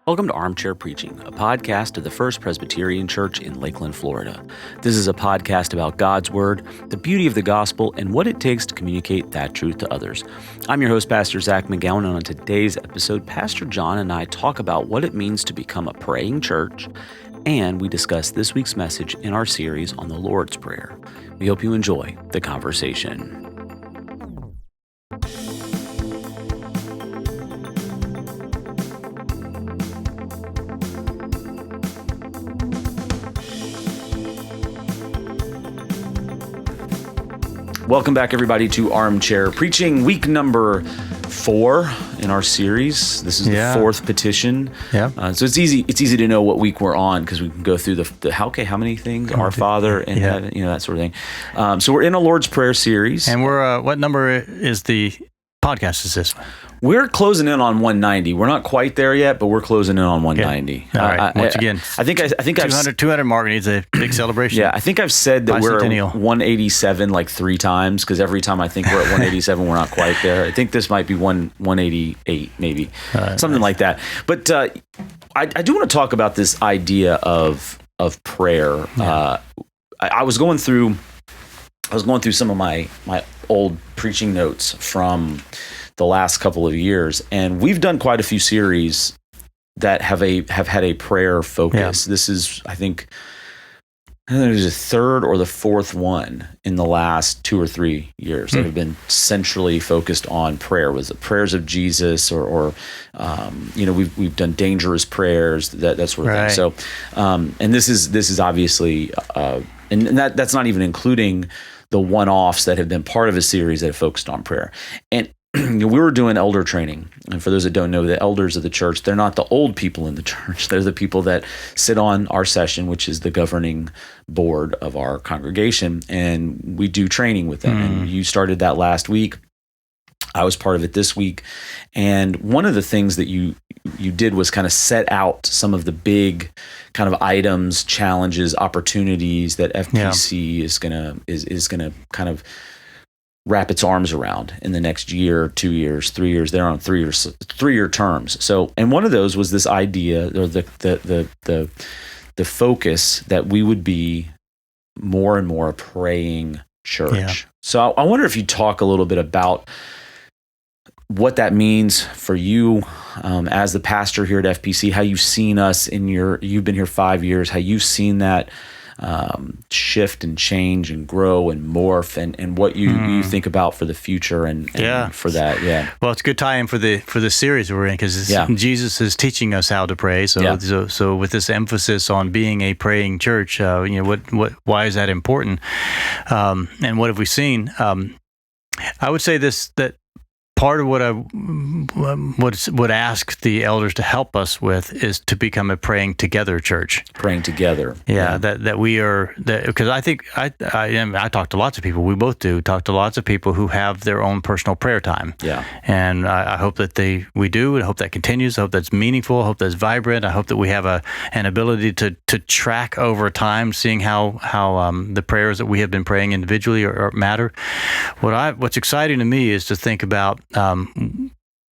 Welcome to Armchair Preaching, a podcast of the First Presbyterian Church in Lakeland, Florida. This is a podcast about God's Word, the beauty of the gospel, and what it takes to communicate that truth to others. I'm your host, Pastor Zac McGowan, and on today's episode, Pastor John and I talk about what it means to become a praying church, and we discuss this week's message in our series on the Lord's Prayer. We hope you enjoy the conversation. Welcome back, everybody, to Armchair Preaching, week number 4 in our series. This is the fourth petition. So it's easy to know what week we're on because we can go through the how many things? Our Father in heaven, that sort of thing. So we're in a Lord's Prayer series. And we're, what number is the podcast is this one? We're closing in on 190. We're not quite there yet, but we're closing in on 190. All right. Once again, I think 200 mark needs a big celebration. Yeah, I think I've said that we're at 187 like 3 times because every time I think we're at 187, we're not quite there. I think this might be 188, maybe something like that. But I do want to talk about this idea of prayer. Yeah. I was going through some of my old preaching notes from the last couple of years, and we've done quite a few series that have had a prayer focus. Yeah. This is, I think there's a third or the fourth one in the last 2 or 3 years that have been centrally focused on prayer. Was the prayers of Jesus, or we've done dangerous prayers, that sort of thing. So, and this is obviously, and that's not even including the one-offs that have been part of a series that have focused on prayer. And we were doing elder training. And for those that don't know, the elders of the church, they're not the old people in the church. They're the people that sit on our session, which is the governing board of our congregation. And we do training with them. And you started that last week. I was part of it this week. And one of the things that you did was kind of set out some of the big kind of items, challenges, opportunities that FPC is gonna kind of wrap its arms around in the next year, 2 years, 3 years. They're on 3-year terms. So, and one of those was this idea, or the focus that we would be more and more a praying church. Yeah. So I wonder if you talk a little bit about what that means for you as the pastor here at FPC, how you've seen us you've been here 5 years, how you've seen that shift and change and grow and morph, and what you think about for the future and for that. Yeah. Well, it's a good tie-in for the series we're in because Jesus is teaching us how to pray. So with this emphasis on being a praying church, why is that important? And what have we seen? I would say that part of what I would ask the elders to help us with is to become a praying together church. Praying together. Yeah. That we are, because I think I talk to lots of people. We both do talk to lots of people who have their own personal prayer time. Yeah. And I hope that we do, and I hope that continues. I hope that's meaningful. I hope that's vibrant. I hope that we have an ability to track over time, seeing how the prayers that we have been praying individually or matter. What's exciting to me is to think about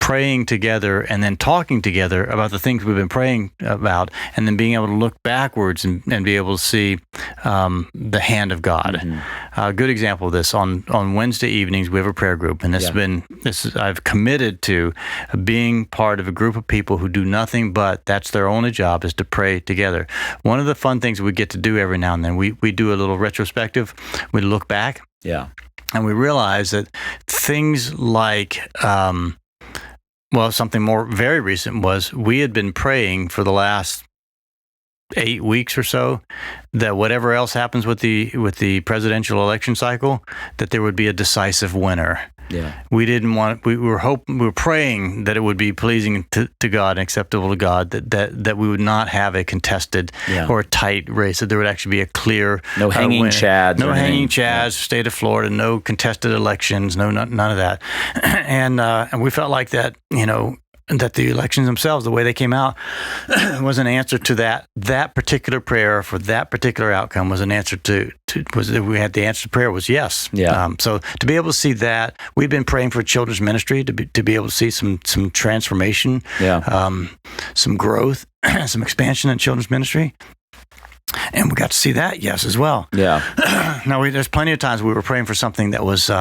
praying together and then talking together about the things we've been praying about, and then being able to look backwards and be able to see the hand of God. Mm-hmm. A good example of this, on Wednesday evenings, we have a prayer group, and I've committed to being part of a group of people who do nothing but that's their only job is to pray together. One of the fun things we get to do every now and then, we do a little retrospective. We look back. Yeah. And we realized that things like, something more very recent was we had been praying for the last 8 weeks or so that whatever else happens with the presidential election cycle, that there would be a decisive winner. Yeah. We didn't want. We were praying that it would be pleasing to God and acceptable to God. That we would not have a contested or a tight race. That there would actually be a clear hanging chads. No hanging chads. State of Florida. No contested elections. None of that. And we felt like that. that the elections themselves, the way they came out, was an answer to that particular prayer for that particular outcome was an answer we had the answer to prayer was yes. Yeah. So to be able to see that, we've been praying for children's ministry to be able to see some transformation, some growth, some expansion in children's ministry. And we got to see that, yes, as well. Yeah. Now, there's plenty of times we were praying for something that was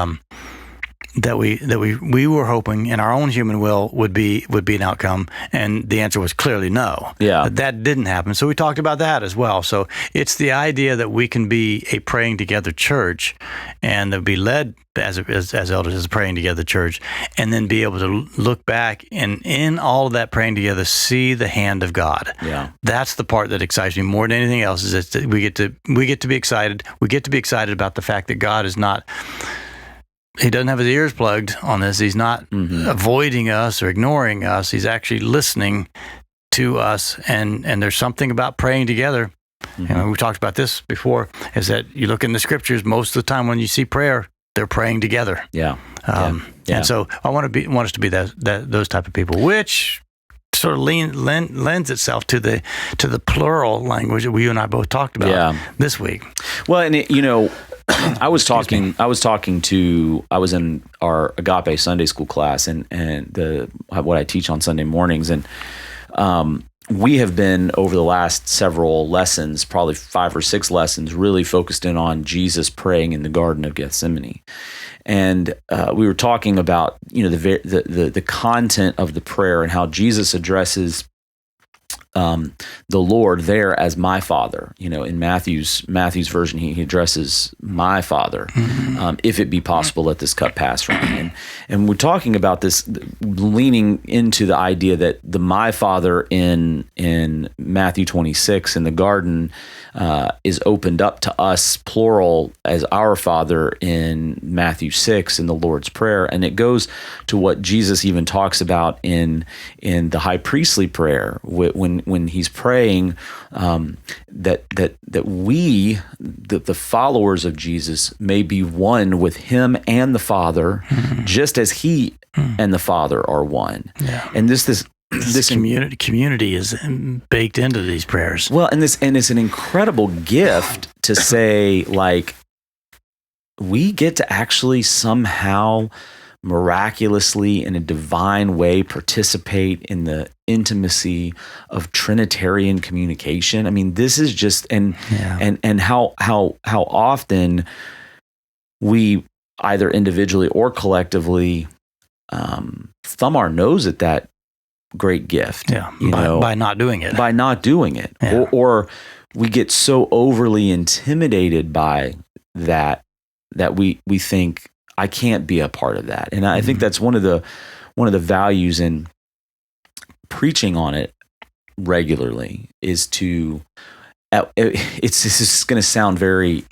that we were hoping in our own human will would be an outcome, and the answer was clearly no. Yeah. That didn't happen. So we talked about that as well. So it's the idea that we can be a praying together church, and that be led as elders as a praying together church, and then be able to look back and in all of that praying together see the hand of God. Yeah. That's the part that excites me more than anything else. Is that we get to be excited. We get to be excited about the fact that God is not. He doesn't have his ears plugged on this. He's not avoiding us or ignoring us. He's actually listening to us. And there's something about praying together. And we talked about this before, is that you look in the scriptures, most of the time when you see prayer, they're praying together. Yeah. And so I want us to be those type of people, which sort of lends itself to the plural language that you and I both talked about this week. Well, and I was in our Agape Sunday school class and what I teach on Sunday mornings, and we have been over the last several lessons, probably 5 or 6 lessons, really focused in on Jesus praying in the Garden of Gethsemane. And we were talking about the content of the prayer and how Jesus addresses the Lord there as my Father. In Matthew's version, he addresses my Father. If it be possible, let this cup pass from me. And we're talking about this, leaning into the idea that the my Father in Matthew 26 in the garden is opened up to us, plural, as our Father in Matthew 6 in the Lord's Prayer. And it goes to what Jesus even talks about in the high priestly prayer when he's praying that we, the followers of Jesus, may be one with him and the Father, just as he and the Father are one. Yeah. And this community is baked into these prayers. Well, and it's an incredible gift to say, like, we get to actually somehow miraculously in a divine way participate in the intimacy of Trinitarian communication. I mean, this is just and how often we either individually or collectively thumb our nose at that great gift. By not doing it. By not doing it. Yeah. Or we get so overly intimidated by that we think, I can't be a part of that. And I think that's one of the values in preaching on it regularly is to, this is going to sound very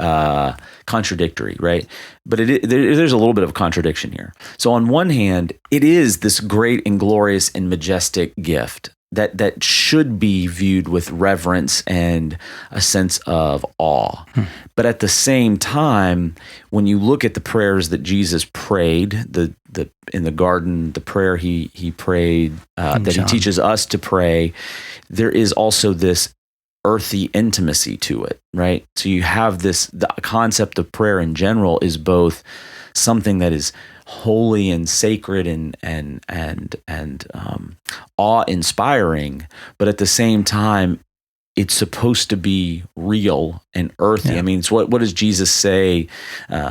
contradictory, right? But there's a little bit of contradiction here. So on one hand, it is this great and glorious and majestic gift that should be viewed with reverence and a sense of awe. But at the same time, when you look at the prayers that Jesus prayed, in the garden, the prayer he prayed that he teaches us to pray, there is also this earthy intimacy to it, right? So you have the concept of prayer in general is both something that is holy and sacred and awe-inspiring, but at the same time, it's supposed to be real and earthy. Yeah. I mean, it's what does Jesus say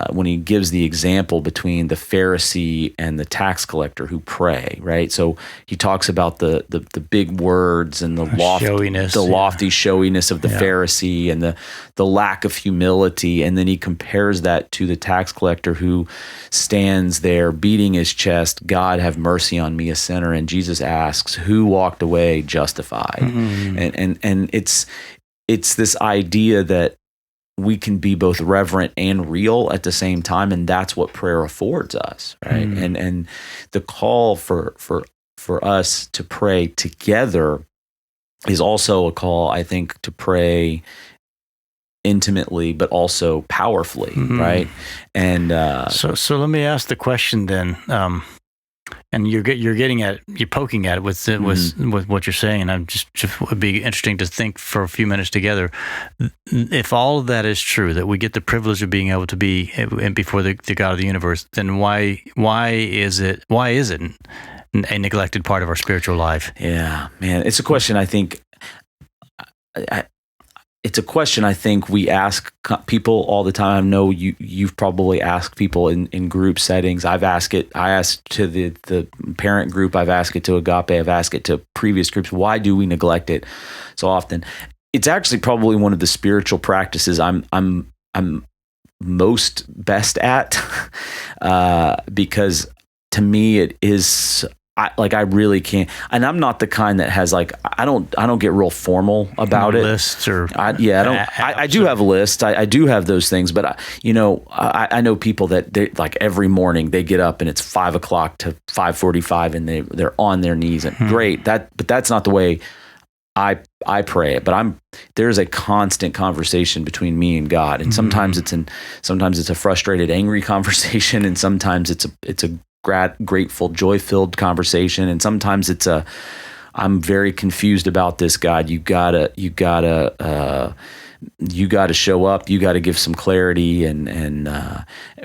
when he gives the example between the Pharisee and the tax collector who pray, right? So he talks about the big words and the lofty showiness of the Pharisee and the lack of humility, and then he compares that to the tax collector who stands there beating his chest, God have mercy on me, a sinner. And Jesus asks, who walked away justified? And it's this idea that we can be both reverent and real at the same time, and that's what prayer affords us, right? And the call for us to pray together is also a call, I think, to pray intimately, but also powerfully, right? And so let me ask the question then. And you're getting at it, you're poking at it with what you're saying, and I'm just would be interesting to think for a few minutes together. If all of that is true, that we get the privilege of being able to be before the God of the universe, then why is it a neglected part of our spiritual life? Yeah, man, it's a question I think. It's a question I think we ask people all the time. I know you've probably asked people in group settings. I asked to the parent group. I've asked it to Agape. I've asked it to previous groups. Why do we neglect it so often? It's actually probably one of the spiritual practices I'm most best at because to me it is. I really can't, and I'm not the kind that has I don't get real formal about it. Lists or I do have lists. I do have those things, but I know people that they every morning they get up and it's 5 o'clock to 5:45 and they're on their knees and great. But that's not the way I pray it. But there's a constant conversation between me and God, and sometimes it's a frustrated, angry conversation, and sometimes it's a grateful, joy-filled conversation, and sometimes it's I'm very confused about this, God. You gotta show up. You gotta give some clarity,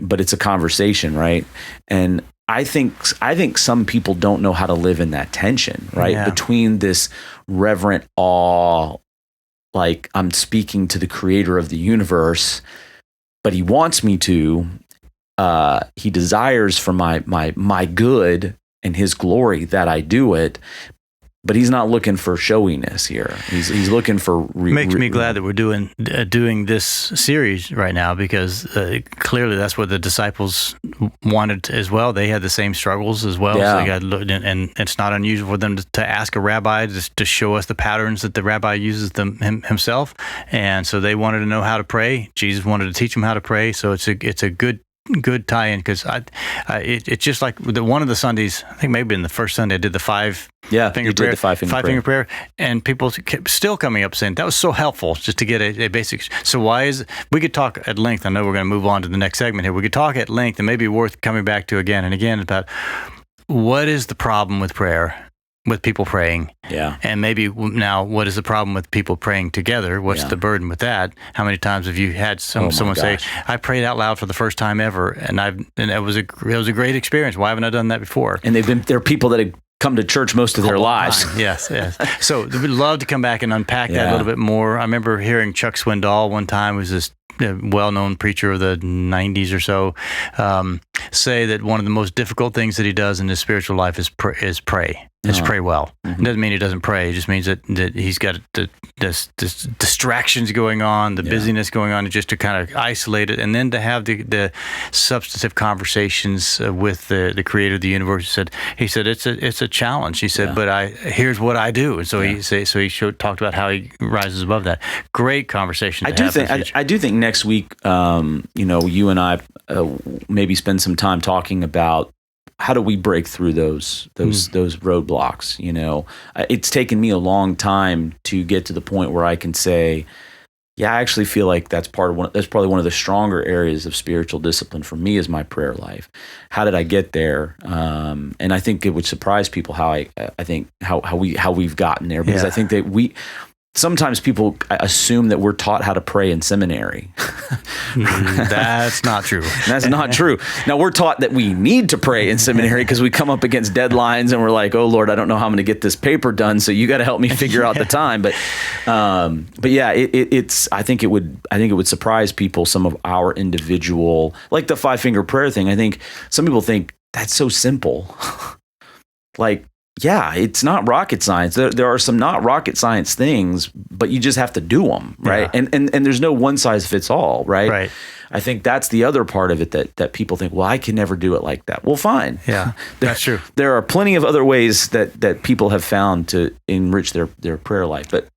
but it's a conversation, right? And I think some people don't know how to live in that tension, right? Between this reverent awe, like I'm speaking to the creator of the universe, but he wants me to. He desires for my good and his glory that I do it, but he's not looking for showiness here. He's looking for. Makes me glad that we're doing this series right now, because clearly that's what the disciples wanted as well. They had the same struggles as well. Yeah. So and it's not unusual for them to ask a rabbi to show us the patterns that the rabbi uses himself, and so they wanted to know how to pray. Jesus wanted to teach them how to pray. So it's a good tie-in, because it's just like one of the Sundays, I think maybe in the first Sunday, I did the five-finger prayer. The five-finger prayer, and people kept still coming up saying that was so helpful just to get a basic. So we could talk at length. I know we're going to move on to the next segment here. We could talk at length, and maybe worth coming back to again and again about what is the problem with prayer. With people praying. Yeah. And maybe now, what is the problem with people praying together? What's the burden with that? How many times have you had someone say, I prayed out loud for the first time ever, and it was a great experience. Why haven't I done that before? And there are people that have come to church most of their lives. Yes. So we'd love to come back and unpack that a little bit more. I remember hearing Chuck Swindoll one time, was this well-known preacher of the 90s or so, say that one of the most difficult things that he does in his spiritual life is pray. It's pray well. It doesn't mean he doesn't pray. It just means that he's got this distractions going on, the busyness going on, just to kind of isolate it, and then to have the substantive conversations with the creator of the universe. He said it's a challenge. He said, but here's what I do. And so he talked about how he rises above that. Great conversation. I do think next week, you and I maybe spend some time talking about how do we break through those roadblocks. It's taken me a long time to get to the point where I can say, I actually feel like that's probably one of the stronger areas of spiritual discipline for me is my prayer life. How did I get there? And I think it would surprise people how we've gotten there, because I think that sometimes people assume that we're taught how to pray in seminary. That's not true. That's not true. Now, we're taught that we need to pray in seminary because we come up against deadlines and we're like, oh, Lord, I don't know how I'm going to get this paper done, so you got to help me figure out the time. But yeah, I think it would surprise people, some of our individual, like the five-finger prayer thing. I think some people think that's so simple. It's not rocket science. There are some not rocket science things, but you just have to do them, right? Yeah. And there's no one size fits all, right? Right. I think that's the other part of it that people think, well, I can never do it like that. Well, fine. Yeah, that's true. There are plenty of other ways that people have found to enrich their prayer life, but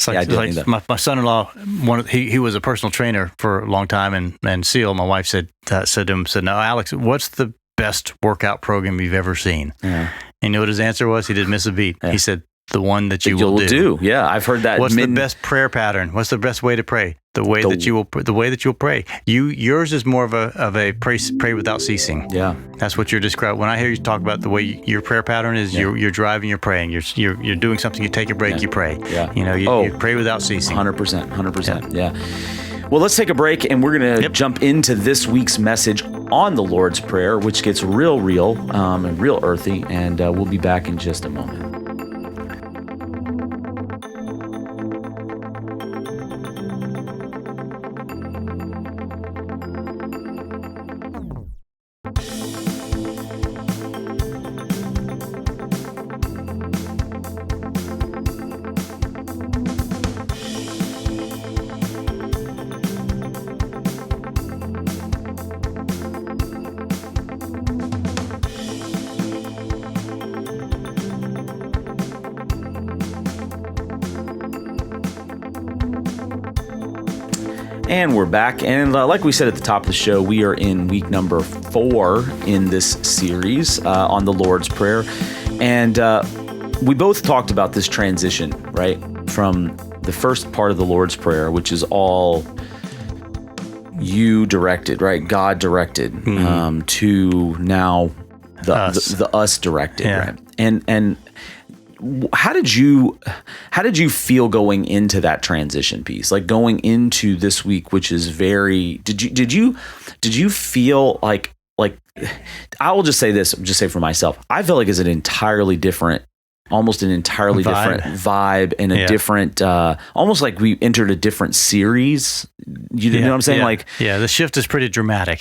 my son-in-law, he was a personal trainer for a long time, and Seal, my wife, said to him, "Now, Alex, what's the best workout program you've ever seen?" Yeah. And you know what his answer was? He didn't miss a beat. Yeah. He said, the one that you will do. Yeah, I've heard that. What's the best prayer pattern? What's the best way to pray? The way that you'll pray. Yours is more of a pray without ceasing. Yeah, that's what you're describing. When I hear you talk about the way your prayer pattern is, you're driving, you're praying, you're doing something. You take a break, you pray. Yeah, you pray without ceasing. 100%. Yeah. Well, let's take a break, and we're going to jump into this week's message on the Lord's Prayer, which gets real and real earthy, and we'll be back in just a moment. And we're back. And like we said at the top of the show, we are in week number 4 in this series on the Lord's Prayer. And we both talked about this transition, right? From the first part of the Lord's Prayer, which is all you directed, right? God directed, to now the us directed, right? And how did you feel going into that transition piece? Like going into this week, which is very, did you feel like I will just say this, just say for myself, I feel like it's almost an entirely different vibe and a different, almost like we entered a different series. You know what I'm saying? The shift is pretty dramatic.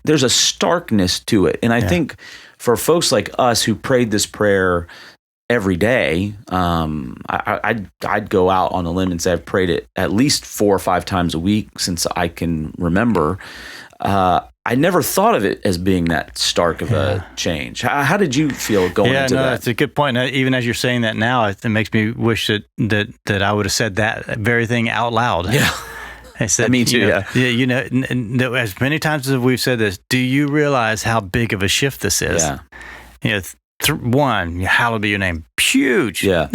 There's a starkness to it. And I think for folks like us who prayed this prayer every day, I'd go out on a limb and say I've prayed it at least 4 or 5 times a week since I can remember. I never thought of it as being that stark of a change. How did you feel going into that? That's a good point. Even as you're saying that now, it makes me wish that I would have said that very thing out loud. Yeah. I said, me too. As many times as we've said this, do you realize how big of a shift this is? Yeah. One, hallowed be your name. Huge. Yeah.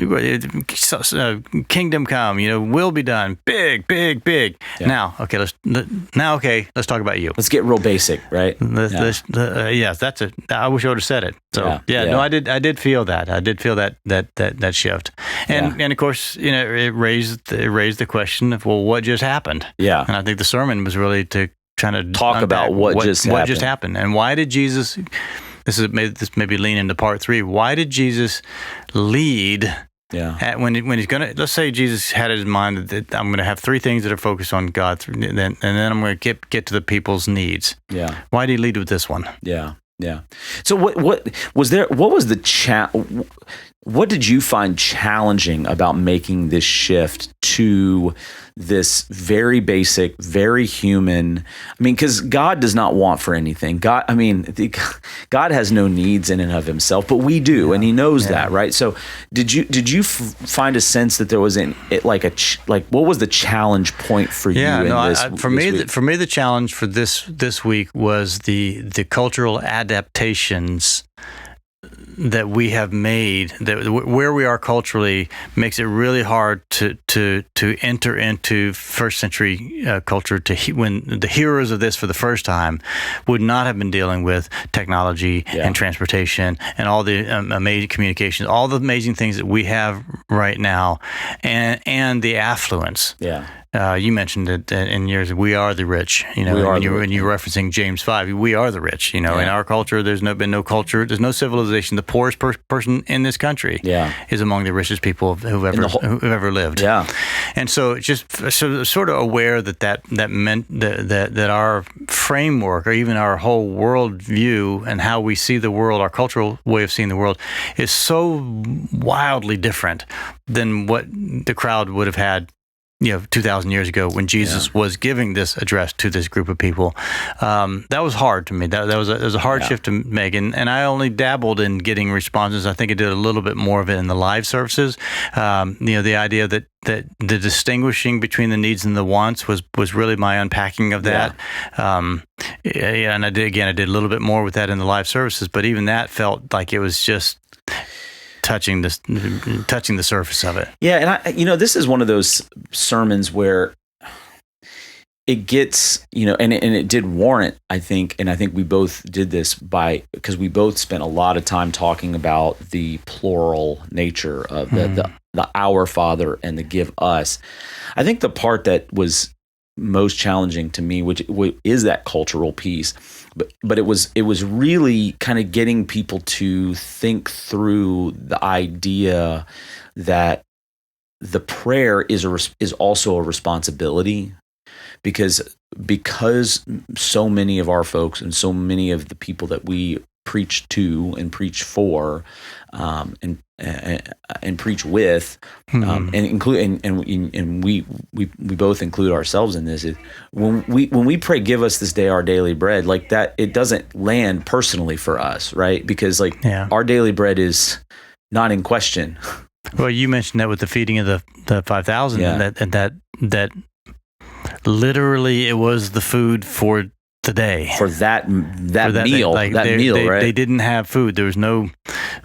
Kingdom come, will be done. Big. Yeah. Now, let's talk about you. Let's get real basic, right? That's it. I wish I would have said it. So, no, I did feel that. I did feel that shift. And of course, it raised the question of, well, what just happened? Yeah. And I think the sermon was really to kind of talk about what just happened and why did Jesus. This maybe lean into part 3. Why did Jesus lead? When he's gonna, let's say Jesus had in his mind that I'm going to have 3 things that are focused on God, and then I'm going to get to the people's needs. Yeah. Why did he lead with this one? Yeah. So what was there? What was the what did you find challenging about making this shift to this very basic, very human? I mean, because God does not want for anything. God has no needs in and of himself, but we do, and he knows that, right? So did you find a sense that there was what was the challenge point for you? For me, the challenge for this week was the cultural adaptations that we have made, that where we are culturally makes it really hard to enter into first century culture. When the hearers of this for the first time would not have been dealing with technology and transportation and all the amazing communications, all the amazing things that we have right now, and the affluence. Yeah. You mentioned it in yours. We are the rich. When you're referencing James 5, we are the rich. In our culture, there's been no culture. There's no civilization. The poorest person in this country is among the richest people who've ever lived. Yeah, and so just sort of aware that meant that our framework, or even our whole world view and how we see the world, our cultural way of seeing the world, is so wildly different than what the crowd would have had 2,000 years ago when Jesus was giving this address to this group of people. That was hard to me. That was a hard shift to make. And I only dabbled in getting responses. I think I did a little bit more of it in the live services. The idea that the distinguishing between the needs and the wants was really my unpacking of that. And I did a little bit more with that in the live services, but even that felt like it was just touching the surface of it. Yeah, and this is one of those sermons where it gets, and it did warrant, I think, and I think we both did this because we both spent a lot of time talking about the plural nature of the our Father and the give us. I think the part that was most challenging to me, which is that cultural piece, but it was really kind of getting people to think through the idea that the prayer is also a responsibility. Because so many of our folks and so many of the people that we preach to and preach for, and preach with, and include and we both include ourselves in this. When we pray, give us this day our daily bread, like that, it doesn't land personally for us, right? Because our daily bread is not in question. Well, you mentioned that with the feeding of the 5,000, and that literally it was the food for the day, for that meal, right? They didn't have food. There was no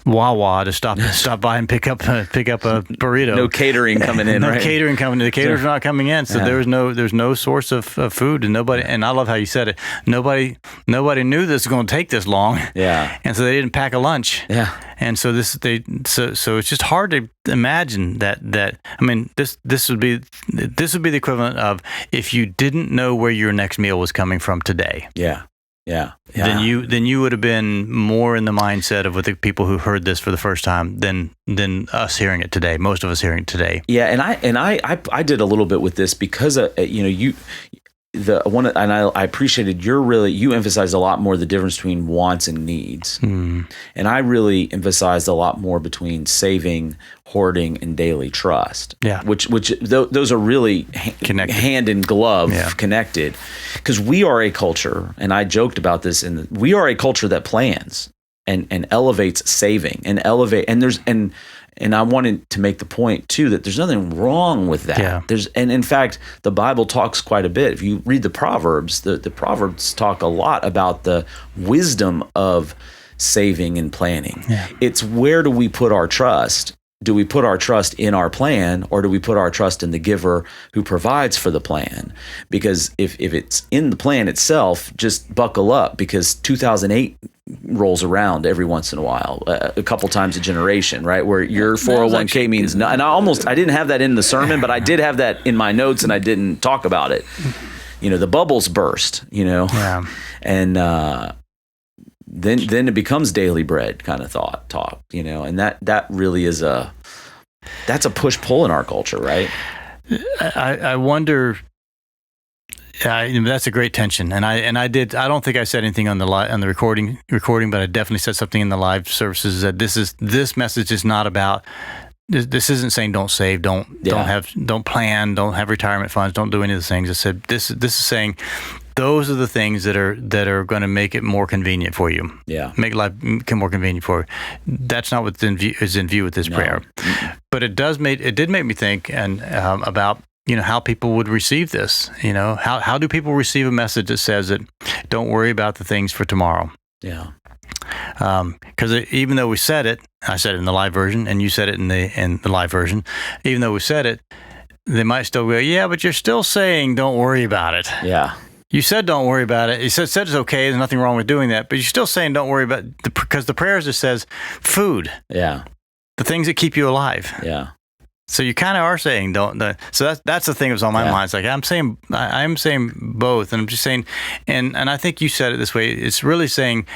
Wawa to stop by and pick up a burrito. No catering coming in, right? Catering coming in. The caterers not coming in, so there's no source of food, and nobody. And I love how you said it. Nobody knew this was going to take this long. Yeah, and so they didn't pack a lunch. Yeah, and so so it's just hard to imagine that. I mean, this would be the equivalent of if you didn't know where your next meal was coming from today. Yeah. Then you would have been more in the mindset of with the people who heard this for the first time than us hearing it today. Most of us hearing it today. Yeah, and I did a little bit with this because I appreciated you emphasized a lot more the difference between wants and needs, and I really emphasized a lot more between saving, hoarding, and daily trust. Yeah, which those are really connected, hand in glove, connected, because we are a culture, and I joked about this. We are a culture that plans and elevates saving and I wanted to make the point too that there's nothing wrong with that. Yeah. And in fact, the Bible talks quite a bit. If you read the Proverbs, the Proverbs talk a lot about the wisdom of saving and planning. Yeah. It's where do we put our trust? Do we put our trust in our plan, or do we put our trust in the giver who provides for the plan? Because if it's in the plan itself, just buckle up, because 2008 rolls around every once in a while, a couple times a generation, right? Where your 401k means no. And I didn't have that in the sermon, but I did have that in my notes, and I didn't talk about it. The bubbles burst, and then it becomes daily bread kind of talk, and that really is that's a push-pull in our culture, right? I wonder. That's a great tension, and I don't think I said anything on the recording, but I definitely said something in the live services that this message is not about. This isn't saying don't save, don't plan, don't have retirement funds, don't do any of the things. I said this is saying those are the things that are going to make it more convenient for you. Yeah, make life more convenient for you. That's not what's is in view with this prayer, but it did make me think about how people would receive this. How do people receive a message that says that don't worry about the things for tomorrow? Yeah. Because even though we said it, I said it in the live version, and you said it in the live version. Even though we said it, they might still go, yeah, but you're still saying don't worry about it. Yeah. You said don't worry about it. You said it's okay. There's nothing wrong with doing that, but you're still saying don't worry about it, because the prayer just says food. Yeah. The things that keep you alive. Yeah. So you kind of are saying don't. So that's the thing that's on my mind. It's like I'm saying both, and I'm just saying, and I think you said it this way. It's really saying,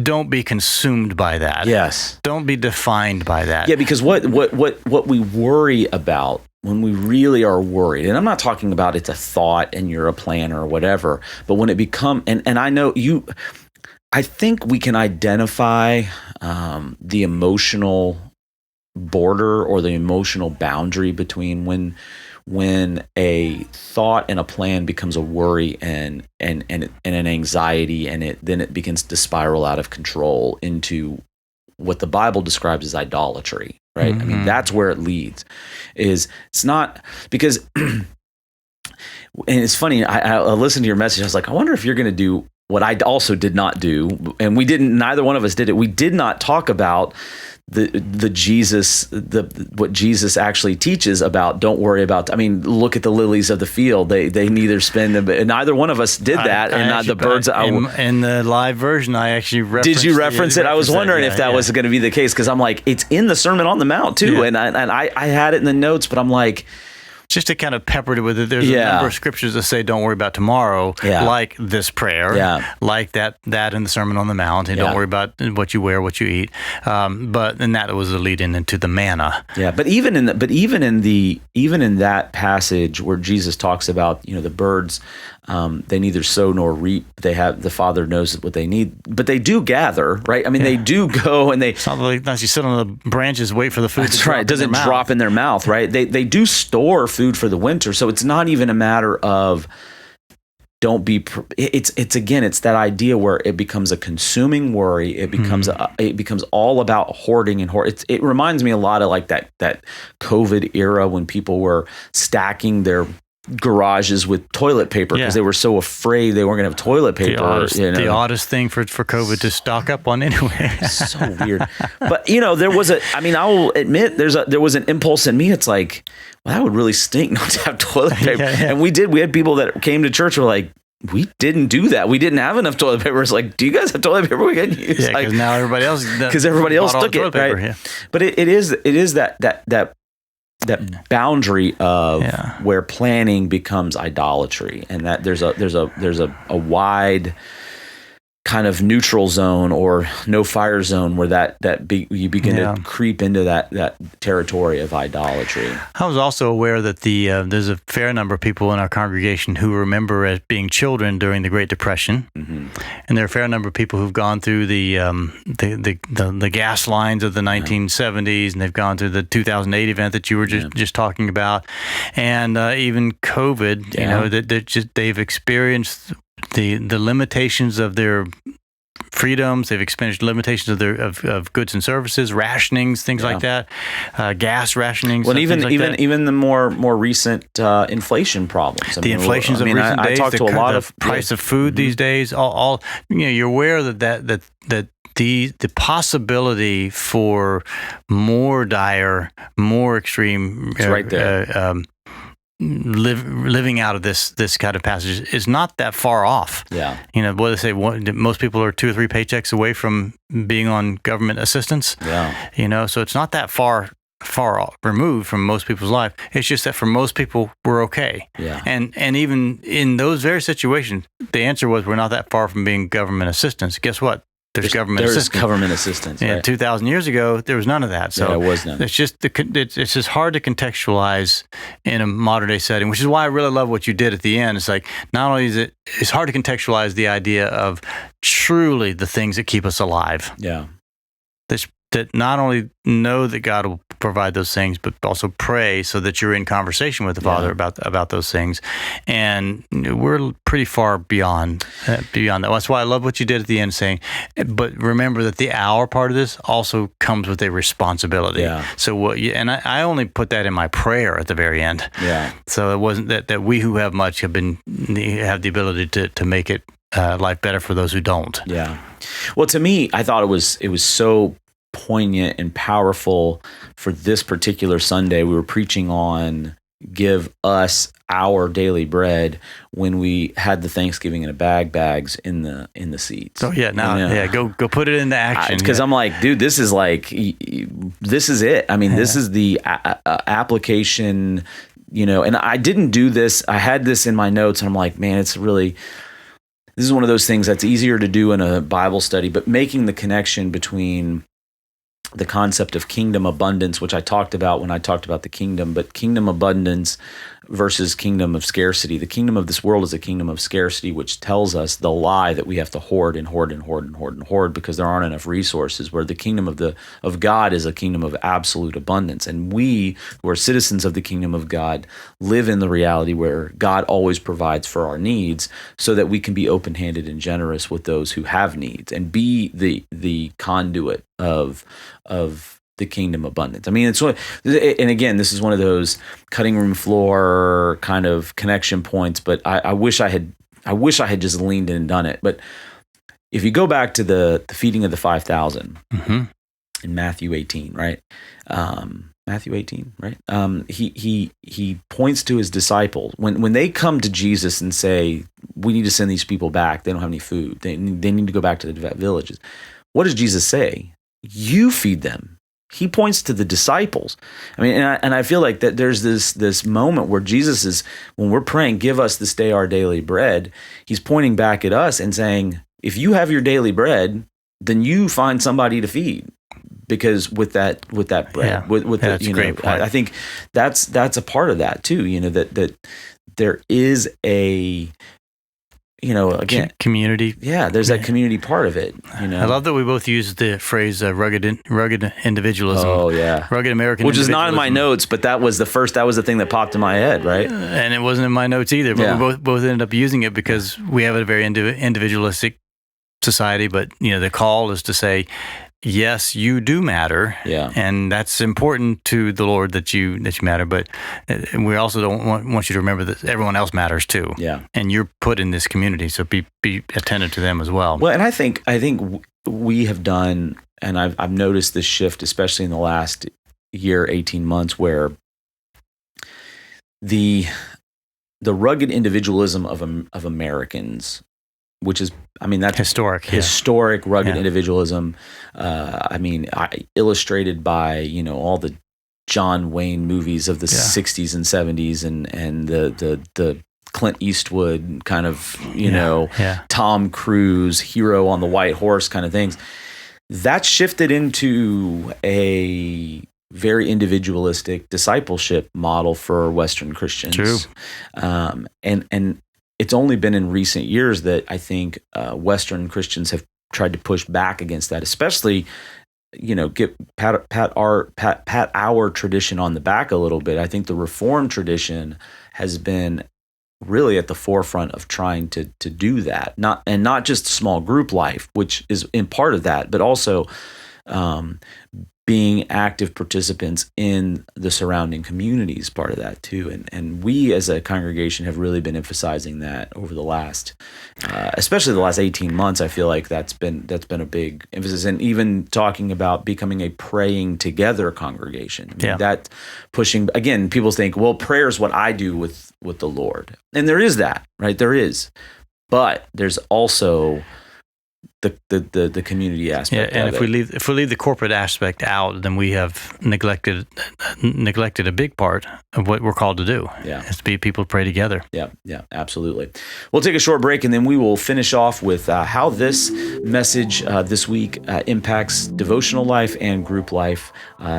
don't be consumed by that. Yes. Don't be defined by that. Yeah, because what we worry about when we really are worried, and I'm not talking about it's a thought and you're a planner or whatever, but when it become and I know you, I think we can identify the emotional border or the emotional boundary between when a thought and a plan becomes a worry and an anxiety, and then it begins to spiral out of control into what the Bible describes as idolatry, right? Mm-hmm. I mean, that's where it leads. It's not because And it's funny, I listened to your message. I was like, I wonder if you're going to do what I also did not do. And we didn't, neither one of us did it. We did not talk about what Jesus actually teaches about. Don't worry about, look at the lilies of the field. They neither spin them, and neither one of us did that. And the birds. In the live version, I actually referenced. Did you reference it? I was wondering if that was going to be the case, because I'm like, it's in the Sermon on the Mount too, and I had it in the notes, but I'm like, just to kind of pepper it with it. There's a number of scriptures that say, don't worry about tomorrow, like this prayer, like that in the Sermon on the Mount, and don't worry about what you wear, what you eat. But that was the lead in into the manna. Yeah, but even in that passage where Jesus talks about, the birds, they neither sow nor reap. They have, the Father knows what they need, but they do gather, right? They do go and they. It's not like you sit on the branches, wait for the food. That's right. It doesn't drop in their mouth, right? They do store food for the winter, so it's not even a matter of don't be. It's that idea where it becomes a consuming worry. It becomes it becomes all about hoarding and hoard. It reminds me a lot of like that COVID era when people were stacking their garages with toilet paper because they were so afraid they weren't going to have toilet paper. The oddest thing for COVID to stock up on anyway. So weird. But there was I will admit there was an impulse in me. It's like, well, that would really stink not to have toilet paper. And we had people that came to church who were like, we didn't do that. We didn't have enough toilet paper. It's like, do you guys have toilet paper we can use? Yeah, because now everybody else took it, right? Yeah. But it is that boundary of where planning becomes idolatry, and that there's a wide kind of neutral zone or no fire zone where you begin to creep into that territory of idolatry. I was also aware that there's a fair number of people in our congregation who remember as being children during the Great Depression, and there are a fair number of people who've gone through the gas lines of the 1970s, and they've gone through the 2008 event that you were just talking about, and even COVID. They've experienced the limitations of their freedoms. They've experienced limitations of their of goods and services, rationings, things like that, gas rationings. Well, even the more recent inflation problems. The inflations of recent days. I talk to a lot of price of food these days. All you're aware that the possibility for more dire, more extreme, right there. Living out of this kind of passage is not that far off. Yeah. What they say, most people are 2 or 3 paychecks away from being on government assistance. Yeah. So it's not that far removed from most people's life. It's just that for most people, we're okay. Yeah. And even in those very situations, the answer was we're not that far from being government assistance. Guess what? There's government assistance. Right. And 2,000 years ago, there was none of that. So there was none. It's just hard to contextualize in a modern day setting, which is why I really love what you did at the end. It's like, not only is it's hard to contextualize the idea of truly the things that keep us alive. Yeah. That not only know that God will provide those things, but also pray so that you're in conversation with the Father about those things. And we're pretty far beyond that. That's why I love what you did at the end, saying, but remember that the hour part of this also comes with a responsibility. Yeah. So I only put that in my prayer at the very end. Yeah. So it wasn't that we who have much have the ability to make it life better for those who don't. Yeah. Well, to me, I thought it was so poignant and powerful for this particular Sunday. We were preaching on give us our daily bread when we had the Thanksgiving in a bags in the seats. Oh yeah, go put it into action. Because I'm like, dude, this is it. This is the application. And I didn't do this. I had this in my notes, and I'm like, man, this is one of those things that's easier to do in a Bible study, but making the connection between the concept of kingdom abundance, which I talked about when I talked about the kingdom, but kingdom abundance versus kingdom of scarcity. The kingdom of this world is a kingdom of scarcity, which tells us the lie that we have to hoard and hoard and hoard and hoard and hoard because there aren't enough resources, where the kingdom of God is a kingdom of absolute abundance. And we, who are citizens of the kingdom of God, live in the reality where God always provides for our needs so that we can be open-handed and generous with those who have needs and be the conduit of the kingdom abundance. I mean, and again, this is one of those cutting room floor kind of connection points, but I wish I had just leaned in and done it. But if you go back to the feeding of the 5,000 in Matthew 18, right? Matthew 18, right? He points to his disciples when they come to Jesus and say, "We need to send these people back. They don't have any food. They need to go back to the villages." What does Jesus say? You feed them. He points to the disciples. I mean, and I feel like that there's this moment where Jesus is, when we're praying, "Give us this day our daily bread," he's pointing back at us and saying, if you have your daily bread, then you find somebody to feed. Because with that bread, with that's the, a great point. I think that's a part of that too. That there is a, again, community. Yeah, there's that community part of it. I love that we both use the phrase rugged individualism. Oh yeah, rugged American, which is not in my notes, but that was the thing that popped in my head, right? And it wasn't in my notes either. But we both ended up using it because we have a very individualistic society. But the call is to say, yes, you do matter, and that's important to the Lord that you matter. But we also don't want you to remember that everyone else matters too. Yeah, and you're put in this community, so be attentive to them as well. Well, and I think we have done, and I've noticed this shift, especially in the last year, 18 months, where the rugged individualism of Americans, which is, that's historic rugged individualism. Illustrated by illustrated by the John Wayne movies of the 60s and 70s, and the Clint Eastwood kind of Tom Cruise hero on the white horse kind of things. That shifted into a very individualistic discipleship model for Western Christians. True. And it's only been in recent years that I think Western Christians have tried to push back against that, especially, get pat our tradition on the back a little bit. I think the Reformed tradition has been really at the forefront of trying to do that, not just small group life, which is in part of that, but also being active participants in the surrounding communities, part of that too. And we as a congregation have really been emphasizing that over the last, especially the last 18 months. I feel like that's been a big emphasis, and even talking about becoming a praying together congregation. That pushing, again, people think, well, prayer is what I do with the Lord. And there is that, right? There is, but there's also the community aspect. And if we leave the corporate aspect out, then we have neglected a big part of what we're called to do. Yeah, is to be people pray together. Yeah, absolutely. We'll take a short break, and then we will finish off with how this message this week impacts devotional life and group life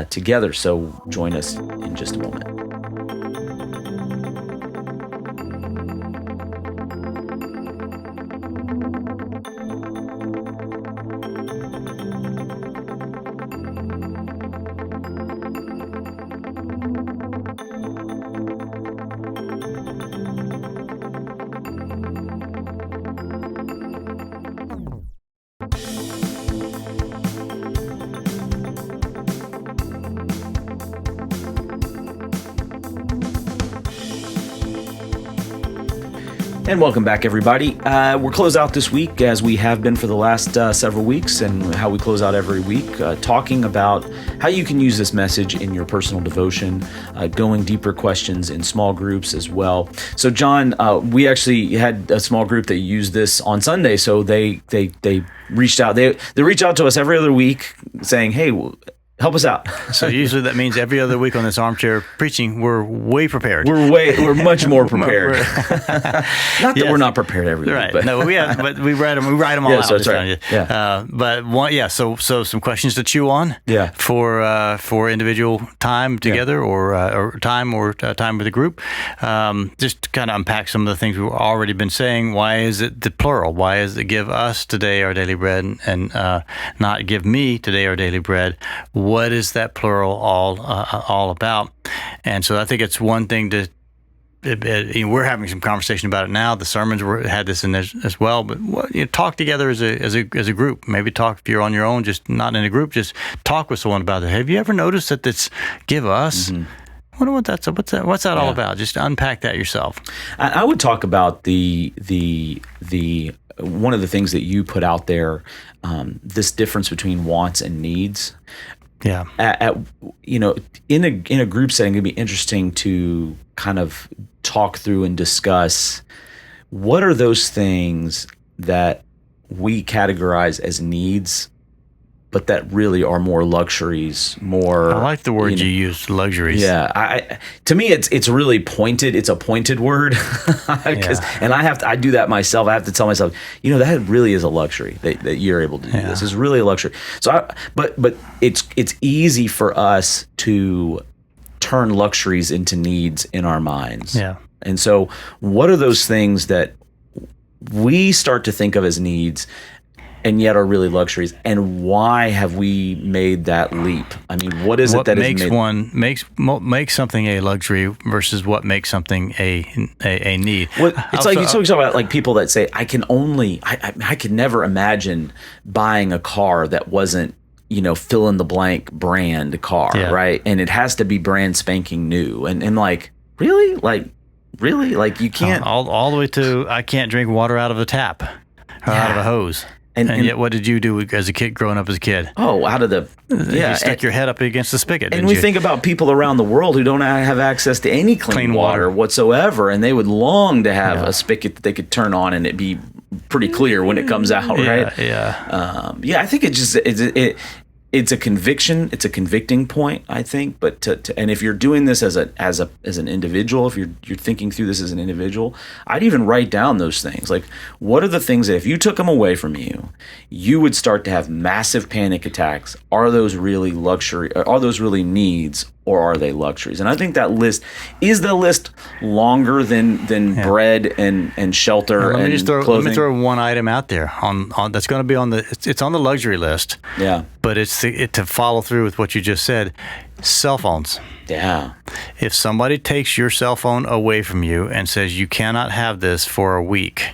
together. So join us in just a moment. And welcome back, everybody. We'll close out this week, as we have been for the last several weeks, and how we close out every week, talking about how you can use this message in your personal devotion, going deeper questions in small groups as well. So, John, we actually had a small group that used this on Sunday, so they reached out. They reach out to us every other week saying, "Hey, help us out." So usually that means every other week on this Armchair Preaching, we're way prepared. We're much more prepared. Not that we're not prepared every week. Right. But. No, but we write them all out. So that's right. So some questions to chew on. Yeah. For individual time together, or time with a group. Just to kind of unpack some of the things we've already been saying. Why is it the plural? Why is it give us today our daily bread, and not give me today our daily bread? What is that plural all about? And so I think it's one thing to we're having some conversation about it now. The sermons had this in there as well. But talk together as a group. Maybe talk if you're on your own, just not in a group. Just talk with someone about it. Have you ever noticed that it's give us? Mm-hmm. I wonder what's that all about? Just unpack that yourself. I would talk about the one of the things that you put out there, this difference between wants and needs. Yeah. In a group setting, it'd be interesting to kind of talk through and discuss what are those things that we categorize as needs, but that really are more luxuries, more. I like the word you used, luxuries. Yeah, to me, it's really pointed. It's a pointed word, and I do that myself. I have to tell myself, that really is a luxury that you're able to do. This is really a luxury. So, but it's easy for us to turn luxuries into needs in our minds. Yeah, and so what are those things that we start to think of as needs, and yet are really luxuries, and why have we made that leap? I mean, what is it that makes something a luxury versus what makes something a need? It's like you talk about like people that say, I could never imagine buying a car that wasn't fill in the blank brand car, right? And it has to be brand spanking new, and like really, like you can't all the way to I can't drink water out of a tap or out of a hose. And yet, what did you do as a kid, growing up as a kid? Oh, you stuck your head up against the spigot. And we think about people around the world who don't have access to any clean water whatsoever, and they would long to have a spigot that they could turn on and it be pretty clear when it comes out, right? Yeah. I think it's a conviction. It's a convicting point, I think. But and if you're doing this as an individual, if you're thinking through this as an individual, I'd even write down those things. Like, what are the things that if you took them away from you, you would start to have massive panic attacks? Are those really luxury? Are those really needs? Or are they luxuries? And I think that list is the list longer than bread and shelter and clothing. Let me throw one item out there on that's going to be on it's on the luxury list. Yeah, but it's to follow through with what you just said. Cell phones. Yeah. If somebody takes your cell phone away from you and says you cannot have this for a week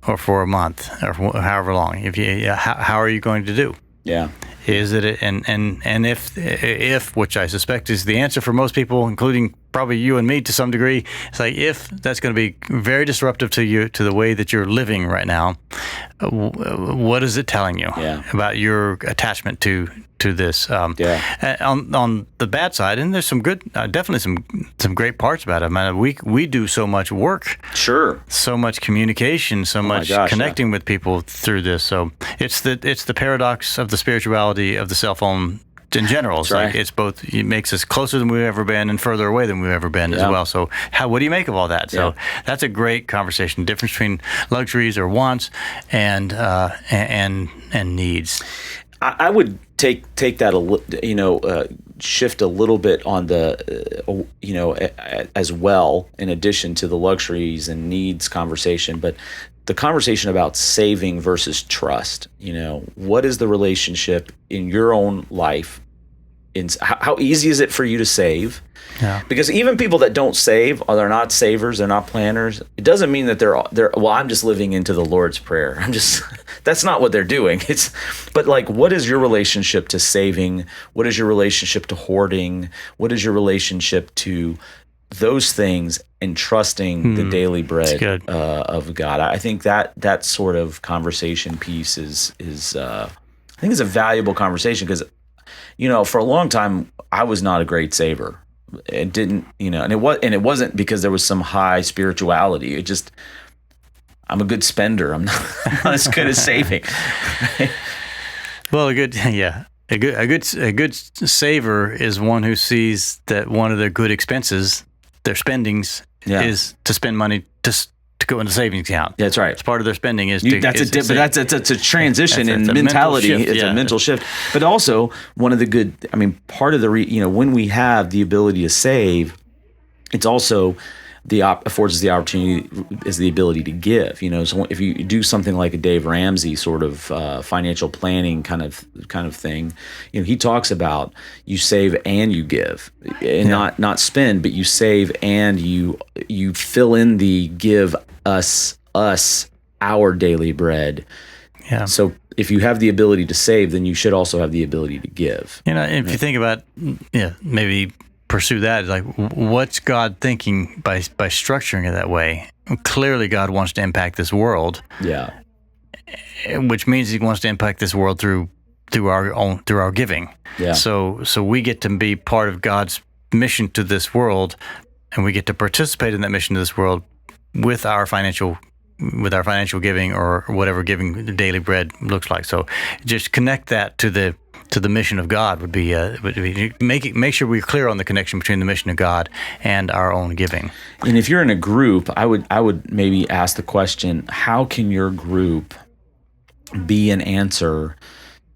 or for a month or however long, how are you going to do? Yeah. Is it and if which I suspect is the answer for most people, including probably you and me to some degree, it's like if that's going to be very disruptive to you, to the way that you're living right now, what is it telling you about your attachment to this? On the bad side, and there's some good, definitely some great parts about it. Man, we do so much work, so much communication, so much connecting with people through this. So it's the paradox of the spirituality of the cell phone in general. It's like it's both. It makes us closer than we've ever been and further away than we've ever been as well. So what do you make of all that? So that's a great conversation. Difference between luxuries or wants and needs. I would take that shift a little bit on the as well, in addition to the luxuries and needs conversation, but the conversation about saving versus trust. What is the relationship in your own life? How easy is it for you to save? Yeah. Because even people that don't save, they're not savers, they're not planners. It doesn't mean that they're I'm just living into the Lord's Prayer. That's not what they're doing. But like, what is your relationship to saving? What is your relationship to hoarding? What is your relationship to those things and trusting the daily bread of God? I think that sort of conversation piece is I think it's a valuable conversation because, for a long time I was not a great saver. It didn't, and it wasn't because there was some high spirituality. It just, I'm a good spender. I'm not as good as saving. Well, a good saver is one who sees that one of their good expenses, their spendings, is to spend money to go in the savings account. That's right. It's part of their spending is that's a transition in mentality. It's a mental shift. But also one of the part of the when we have the ability to save, it's also affords us the opportunity is the ability to give. So if you do something like a Dave Ramsey sort of financial planning kind of thing, he talks about you save and you give, and not spend, but you save and you fill in the give us our daily bread. Yeah. So if you have the ability to save, then you should also have the ability to give. If you think about, maybe pursue that, like, what's God thinking by structuring it that way? Clearly, God wants to impact this world. Yeah. Which means He wants to impact this world through our giving. Yeah. So we get to be part of God's mission to this world, and we get to participate in that mission to this world with our financial giving, or whatever giving the daily bread looks like. So just connect that to the mission of God would be make sure we're clear on the connection between the mission of God and our own giving. And if you're in a group, I would maybe ask the question, how can your group be an answer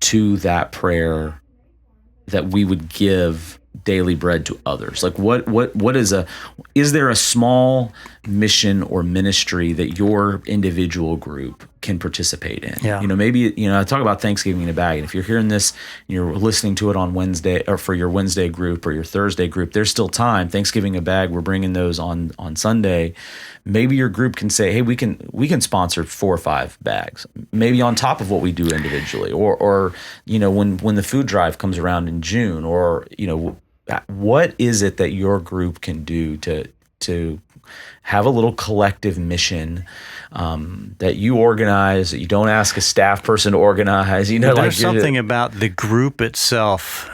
to that prayer that we would give daily bread to others? Like, what is there a small mission or ministry that your individual group can participate in? Yeah. Maybe, I talk about Thanksgiving in a bag, and if you're hearing this and you're listening to it on Wednesday, or for your Wednesday group or your Thursday group, there's still time. Thanksgiving in a bag, we're bringing those on Sunday. Maybe your group can say, hey, we can sponsor 4 or 5 bags, maybe on top of what we do individually, or when the food drive comes around in June, or what is it that your group can do to have a little collective mission that you organize, that you don't ask a staff person to organize? There's something about the group itself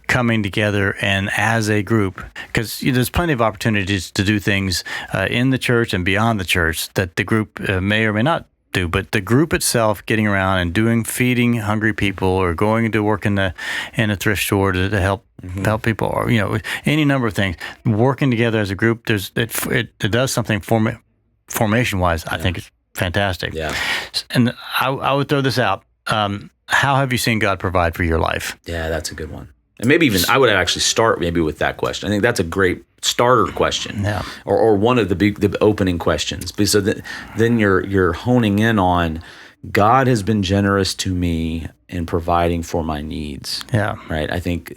coming together, and as a group, because there's plenty of opportunities to do things in the church and beyond the church that the group may or may not do, but the group itself getting around and feeding hungry people, or going to work in a thrift store to help people, or any number of things, working together as a group, it does something formation wise. I think it's fantastic. Yeah. And I would throw this out. How have you seen God provide for your life? Yeah, that's a good one. And maybe even I would actually start maybe with that question. I think that's a great starter question, or one of the opening questions. So then you're honing in on, God has been generous to me in providing for my needs. Yeah. Right. I think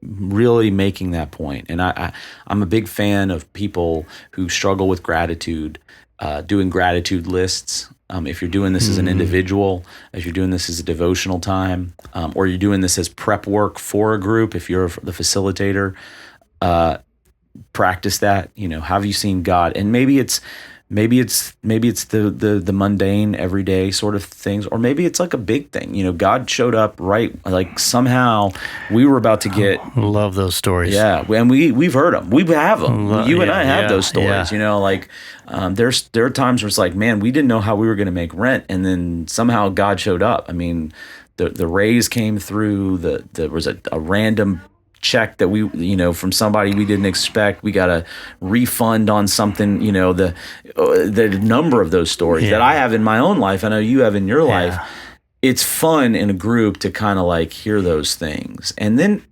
really making that point. And I'm a big fan of people who struggle with gratitude, doing gratitude lists. If you're doing this as an individual, if you're doing this as a devotional time, or you're doing this as prep work for a group, if you're the facilitator, practice that. Have you seen God? And maybe it's the mundane, everyday sort of things, or maybe it's like a big thing. God showed up right, like somehow we were about to get. Love those stories. Yeah, and we've heard them. We have them. You and I have those stories. Yeah. There are times where it's like, man, we didn't know how we were going to make rent, and then somehow God showed up. I mean, the raise came through. There was a random check that we, from somebody we didn't expect. We got a refund on something. The number of those stories that I have in my own life, I know you have in your life. It's fun in a group to kind of like hear those things, and then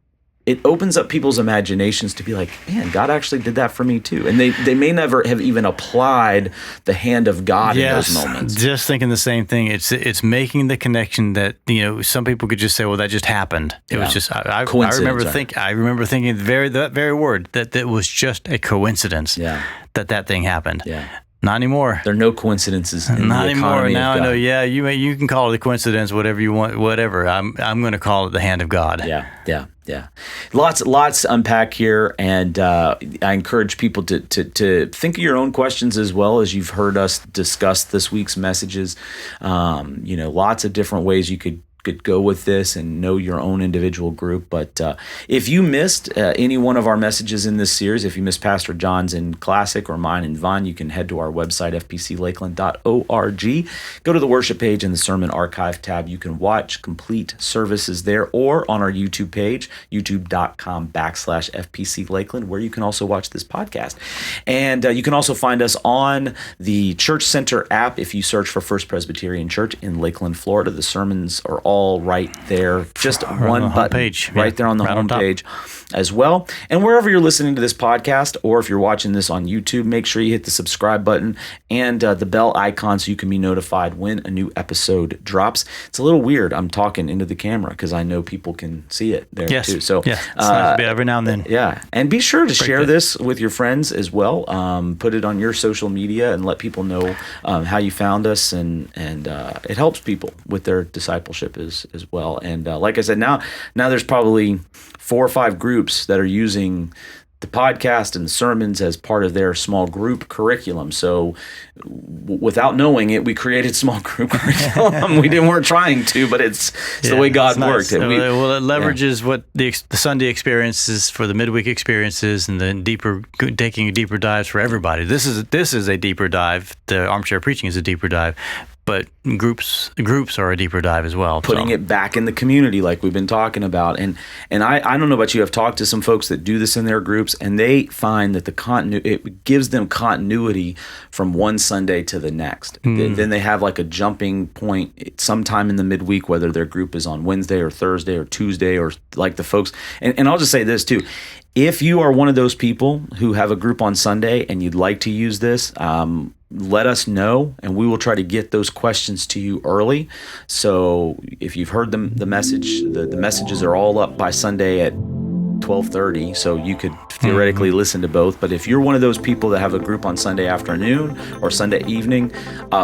it opens up people's imaginations to be like, man, God actually did that for me too. And they may never have even applied the hand of God in those moments. Just thinking the same thing. It's making the connection that, some people could just say, well, that just happened. It was just, I remember thinking that very word, that it was just a coincidence that thing happened. Yeah. Not anymore. There are no coincidences in Not the anymore. economy Now of God. I know. Yeah, you can call it a coincidence, whatever you want, whatever. I'm going to call it the hand of God. Yeah. Lots to unpack here, and I encourage people to think of your own questions as well as you've heard us discuss this week's messages. Lots of different ways you could go with this and know your own individual group. But if you missed any one of our messages in this series, if you missed Pastor John's in Classic or mine in Vaughn, you can head to our website, fpclakeland.org. Go to the worship page in the Sermon Archive tab. You can watch complete services there, or on our YouTube page, youtube.com/FPC Lakeland, where you can also watch this podcast. And you can also find us on the Church Center app. If you search for First Presbyterian Church in Lakeland, Florida, the sermons are all right there. Just one button page. right there on the homepage. as well. And wherever you're listening to this podcast, or if you're watching this on YouTube, make sure you hit the subscribe button and the bell icon so you can be notified when a new episode drops. It's a little weird. I'm talking into the camera because I know people can see it there too. So it's nice to be every now and then. Yeah, and be sure to share this with your friends as well. Put it on your social media and let people know how you found us, and it helps people with their discipleship as well. And like I said, now there's probably 4 or 5 groups that are using the podcast and the sermons as part of their small group curriculum. So without knowing it, we created small group curriculum. We weren't trying to, but it's the way God worked. Nice. It leverages what the Sunday experiences for the midweek experiences, and then taking deeper dives for everybody. This is a deeper dive. The Armchair Preaching is a deeper dive. But groups are a deeper dive as well. Putting it back in the community like we've been talking about. And I don't know about you, I've talked to some folks that do this in their groups, and they find that it gives them continuity from one Sunday to the next. Then they have like a jumping point sometime in the midweek, whether their group is on Wednesday or Thursday or Tuesday, or like the folks. And I'll just say this too. If you are one of those people who have a group on Sunday and you'd like to use this, let us know, and we will try to get those questions to you early. So if you've heard the message, the messages are all up by Sunday at 12:30, so you could theoretically listen to both. But if you're one of those people that have a group on Sunday afternoon or Sunday evening,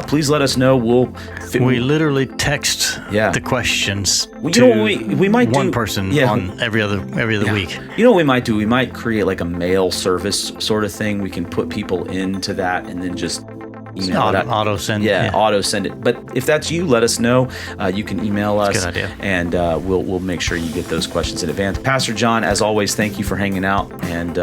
please let us know. We literally text the questions we might one person on every other week. You know what we might do? We might create like a mail service sort of thing. We can put people into that and then just email it. Auto send. Auto send it. But if that's you, let us know. You can email us. That's a good idea. And we'll make sure you get those questions in advance. Pastor John, as always, thank you for hanging out, and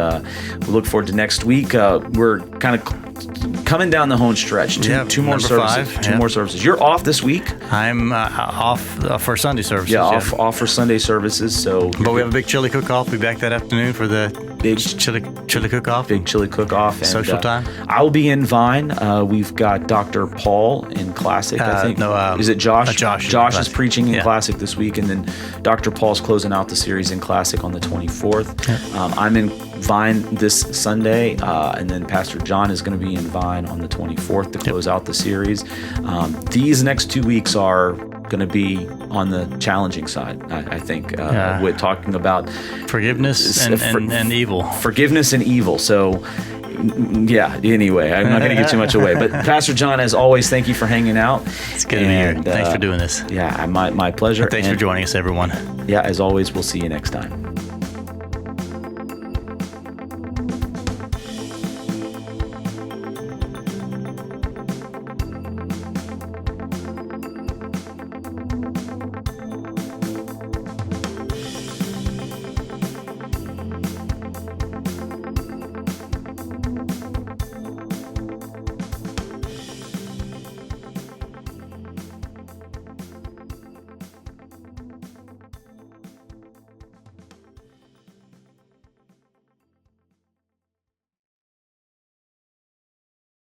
we look forward to next week. We're kind of coming down the home stretch. Two more services. 5, two more services. You're off this week. I'm off for Sunday services. Off for Sunday services. But we have a big chili cook-off. We'll be back that afternoon for the big chili cook-off. Big chili cook-off. And, social time. I'll be in Vine. We've got Dr. Paul in Classic, I think. Is it Josh? Josh is preaching in Classic this week, and then Dr. Paul's closing out the series in Classic on the 24th. I'm in Vine this Sunday, and then Pastor John is going to be in Vine on the 24th to close out the series. These next 2 weeks are going to be on the challenging side, I think. We're talking about forgiveness and evil. Forgiveness and evil. So, anyway, I'm not going to give too much away. But Pastor John, as always, thank you for hanging out. It's good to be here. Thanks for doing this. Yeah, my pleasure. And thanks for joining us, everyone. Yeah, as always, we'll see you next time.